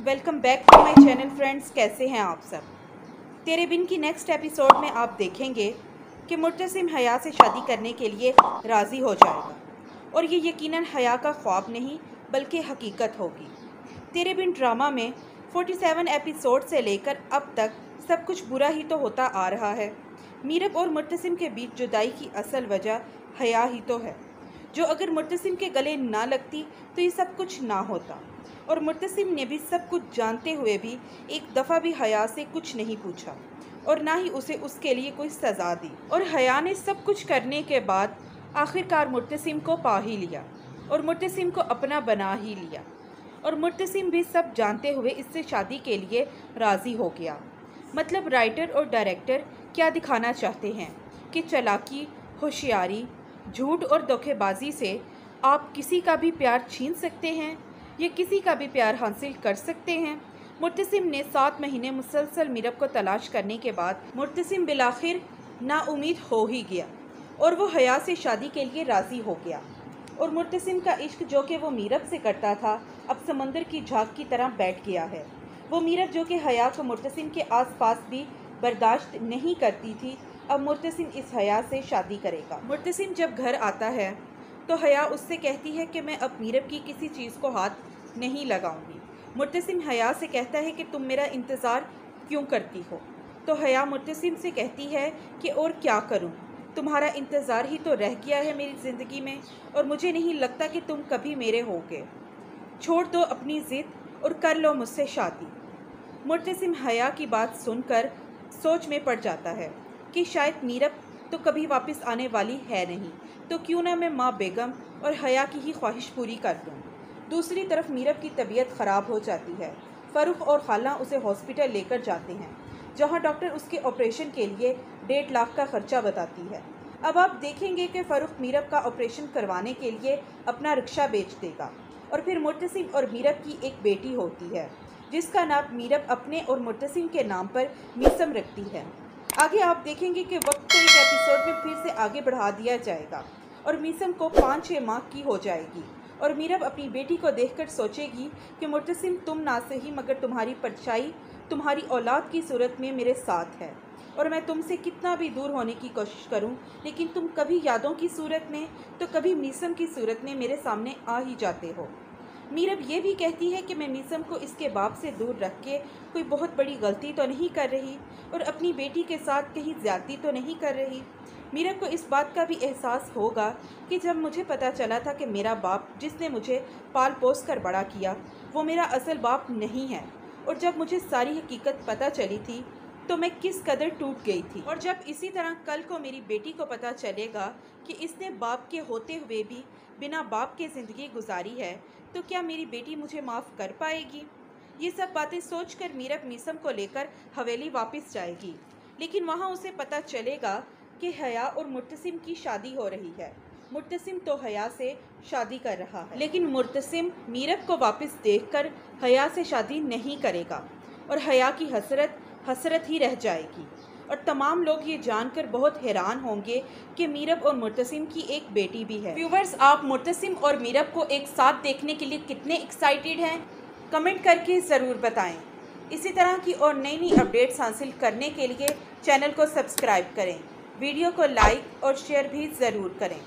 Welcome back to my channel friends. कैसे हैं आप सब। तेरे बिन की नेक्स्ट एपिसोड में आप देखेंगे कि मुर्तसिम हया से शादी करने के लिए राज़ी हो जाएगा और ये यकीनन हया का ख्वाब नहीं बल्कि हकीकत होगी। तेरे बिन ड्रामा में 47 एपिसोड से लेकर अब तक सब कुछ बुरा ही तो होता आ रहा है। मीरब और मुर्तसिम के बीच जुदाई की असल वजह हया ही तो है, जो अगर मुर्तसिम के गले ना लगती तो ये सब कुछ ना होता। और मुर्तसिम ने भी सब कुछ जानते हुए भी एक दफ़ा भी हया से कुछ नहीं पूछा और ना ही उसे उसके लिए कोई सज़ा दी। और हया ने सब कुछ करने के बाद आखिरकार मुर्तसिम को पा ही लिया और मुर्तसिम को अपना बना ही लिया। और मुर्तसिम भी सब जानते हुए इससे शादी के लिए राज़ी हो गया। मतलब राइटर और डायरेक्टर क्या दिखाना चाहते हैं कि चालाकी, होशियारी, झूठ और धोखेबाजी से आप किसी का भी प्यार छीन सकते हैं या किसी का भी प्यार हासिल कर सकते हैं। मुर्तसिम ने 7 महीने मुसलसल मीरब को तलाश करने के बाद मुर्तसिम बिलाखिर नाउम्मीद हो ही गया और वो हया से शादी के लिए राज़ी हो गया। और मुर्तसिम का इश्क जो कि वो मीरब से करता था अब समंदर की झाग की तरह बैठ गया है। वो मीरब जो कि हया को मुर्तसिम के आसपास भी बर्दाश्त नहीं करती थी, अब मुर्तसिम इस हया से शादी करेगा। मुर्तसिम जब घर आता है तो हया उससे कहती है कि मैं अब मीरब की किसी चीज़ को हाथ नहीं लगाऊंगी। मुर्तसिम हया से कहता है कि तुम मेरा इंतज़ार क्यों करती हो। तो हया मुर्तसिम से कहती है कि और क्या करूं, तुम्हारा इंतज़ार ही तो रह गया है मेरी ज़िंदगी में और मुझे नहीं लगता कि तुम कभी मेरे होगे। छोड़ दो अपनी ज़िद और कर लो मुझसे शादी। मुर्तसिम हया की बात सुनकर सोच में पड़ जाता है कि शायद मीरब तो कभी वापस आने वाली है नहीं, तो क्यों ना मैं माँ बेगम और हया की ही ख्वाहिश पूरी कर दूँ। दूसरी तरफ मीरब की तबीयत ख़राब हो जाती है। फ़ारूक और खाला उसे हॉस्पिटल लेकर जाते हैं, जहाँ डॉक्टर उसके ऑपरेशन के लिए 1.5 लाख का ख़र्चा बताती है। अब आप देखेंगे कि फ़ारूक मीरब का ऑपरेशन करवाने के लिए अपना रिक्शा बेच देगा। और फिर मुर्तसिम और मीरब की एक बेटी होती है जिसका नाम मीरब अपने और मुर्तसिम के नाम पर मीसम रखती है। आगे आप देखेंगे कि वक्त को इस एपिसोड में फिर से आगे बढ़ा दिया जाएगा और मीसम को 5-6 माह की हो जाएगी और मीरब अपनी बेटी को देखकर सोचेगी कि मुर्तसिम तुम ना सही मगर तुम्हारी परछाई तुम्हारी औलाद की सूरत में मेरे साथ है और मैं तुमसे कितना भी दूर होने की कोशिश करूं, लेकिन तुम कभी यादों की सूरत में तो कभी मीसम की सूरत में मेरे सामने आ ही जाते हो। मीरब ये भी कहती है कि मैं मीसम को इसके बाप से दूर रख के कोई बहुत बड़ी गलती तो नहीं कर रही और अपनी बेटी के साथ कहीं ज़्यादती तो नहीं कर रही। मीरब को इस बात का भी एहसास होगा कि जब मुझे पता चला था कि मेरा बाप जिसने मुझे पाल पोस कर बड़ा किया वो मेरा असल बाप नहीं है, और जब मुझे सारी हकीकत पता चली थी तो मैं किस कदर टूट गई थी। और जब इसी तरह कल को मेरी बेटी को पता चलेगा कि इसने बाप के होते हुए भी बिना बाप के ज़िंदगी गुजारी है तो क्या मेरी बेटी मुझे माफ़ कर पाएगी। ये सब बातें सोचकर मीरब मीसम को लेकर हवेली वापस जाएगी, लेकिन वहाँ उसे पता चलेगा कि हया और मुर्तसिम की शादी हो रही है। मुर्तसिम तो हया से शादी कर रहा है, लेकिन मुर्तसिम मीरब को वापस देखकर हया से शादी नहीं करेगा और हया की हसरत ही रह जाएगी। और तमाम लोग ये जानकर बहुत हैरान होंगे कि मीरब और मुर्तसिम की एक बेटी भी है। व्यूवर्स, आप मुर्तसिम और मीरब को एक साथ देखने के लिए कितने एक्साइटेड हैं, कमेंट करके ज़रूर बताएं। इसी तरह की और नई नई अपडेट्स हासिल करने के लिए चैनल को सब्सक्राइब करें, वीडियो को लाइक और शेयर भी ज़रूर करें।